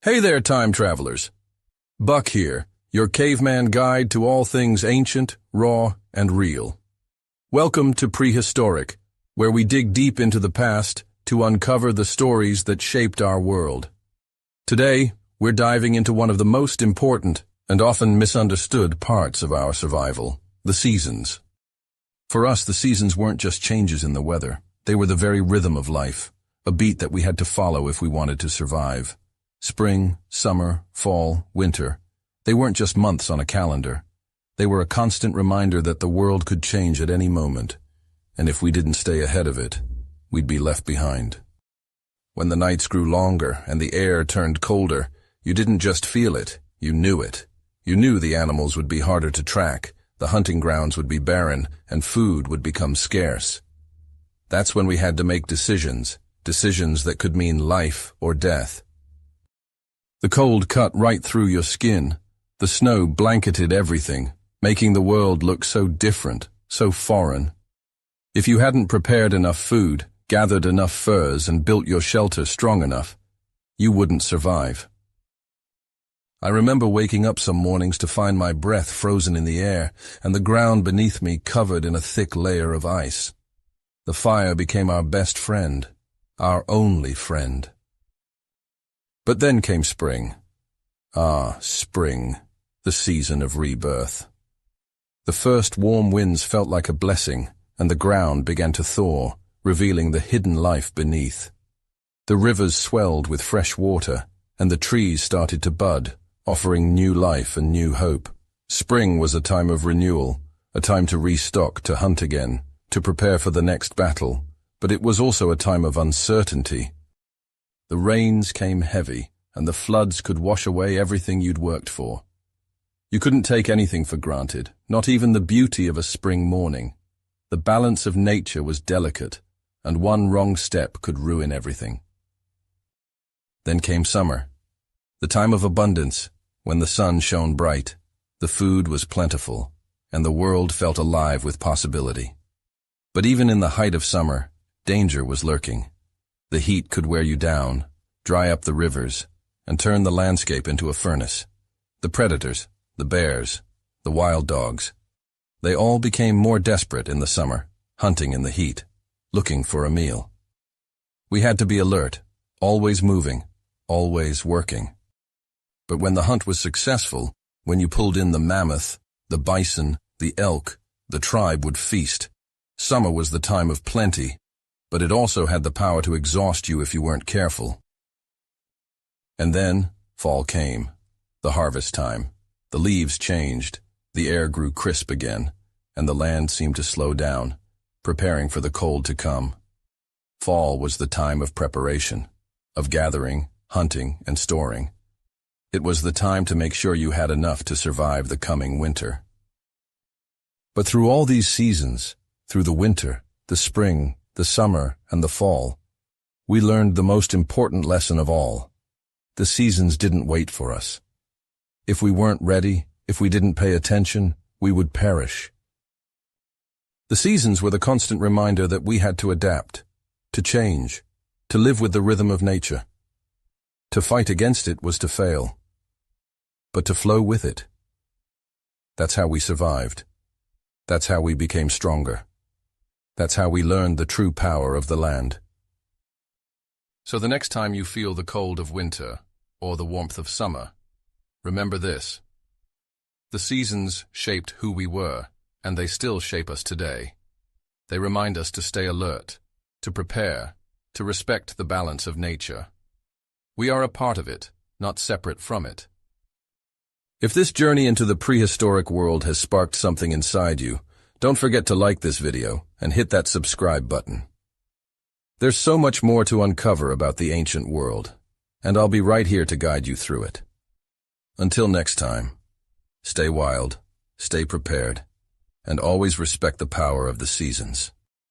Hey there, time travelers. Buck here, your caveman guide to all things ancient, raw, and real. Welcome to Prehistoric, where we dig deep into the past to uncover the stories that shaped our world. Today, we're diving into one of the most important and often misunderstood parts of our survival, the seasons. For us, the seasons weren't just changes in the weather. They were the very rhythm of life, a beat that we had to follow if we wanted to survive. Spring, summer, fall, winter. They weren't just months on a calendar. They were a constant reminder that the world could change at any moment, and if we didn't stay ahead of it, we'd be left behind. When the nights grew longer and the air turned colder, you didn't just feel it, you knew it. You knew the animals would be harder to track, the hunting grounds would be barren, and food would become scarce. That's when we had to make decisions that could mean life or death. The cold cut right through your skin. The snow blanketed everything, making the world look so different, so foreign. If you hadn't prepared enough food, gathered enough furs, and built your shelter strong enough, you wouldn't survive. I remember waking up some mornings to find my breath frozen in the air and the ground beneath me covered in a thick layer of ice. The fire became our best friend, our only friend. But then came spring. Ah, spring, the season of rebirth. The first warm winds felt like a blessing, and the ground began to thaw, revealing the hidden life beneath. The rivers swelled with fresh water, and the trees started to bud, offering new life and new hope. Spring was a time of renewal, a time to restock, to hunt again, to prepare for the next battle, but it was also a time of uncertainty. The rains came heavy, and the floods could wash away everything you'd worked for. You couldn't take anything for granted, not even the beauty of a spring morning. The balance of nature was delicate, and one wrong step could ruin everything. Then came summer, the time of abundance, when the sun shone bright, the food was plentiful, and the world felt alive with possibility. But even in the height of summer, danger was lurking. The heat could wear you down, dry up the rivers, and turn the landscape into a furnace. The predators, the bears, the wild dogs, they all became more desperate in the summer, hunting in the heat, looking for a meal. We had to be alert, always moving, always working. But when the hunt was successful, when you pulled in the mammoth, the bison, the elk, the tribe would feast. Summer was the time of plenty, but it also had the power to exhaust you if you weren't careful. And then, fall came, the harvest time. The leaves changed, the air grew crisp again, and the land seemed to slow down, preparing for the cold to come. Fall was the time of preparation, of gathering, hunting, and storing. It was the time to make sure you had enough to survive the coming winter. But through all these seasons, through the winter, the spring, the summer, and the fall, we learned the most important lesson of all. The seasons didn't wait for us. If we weren't ready, if we didn't pay attention, we would perish. The seasons were the constant reminder that we had to adapt, to change, to live with the rhythm of nature. To fight against it was to fail, but to flow with it. That's how we survived. That's how we became stronger. That's how we learned the true power of the land. So the next time you feel the cold of winter or the warmth of summer, remember this. The seasons shaped who we were, and they still shape us today. They remind us to stay alert, to prepare, to respect the balance of nature. We are a part of it, not separate from it. If this journey into the prehistoric world has sparked something inside you, don't forget to like this video and hit that subscribe button. There's so much more to uncover about the ancient world, and I'll be right here to guide you through it. Until next time, stay wild, stay prepared, and always respect the power of the seasons.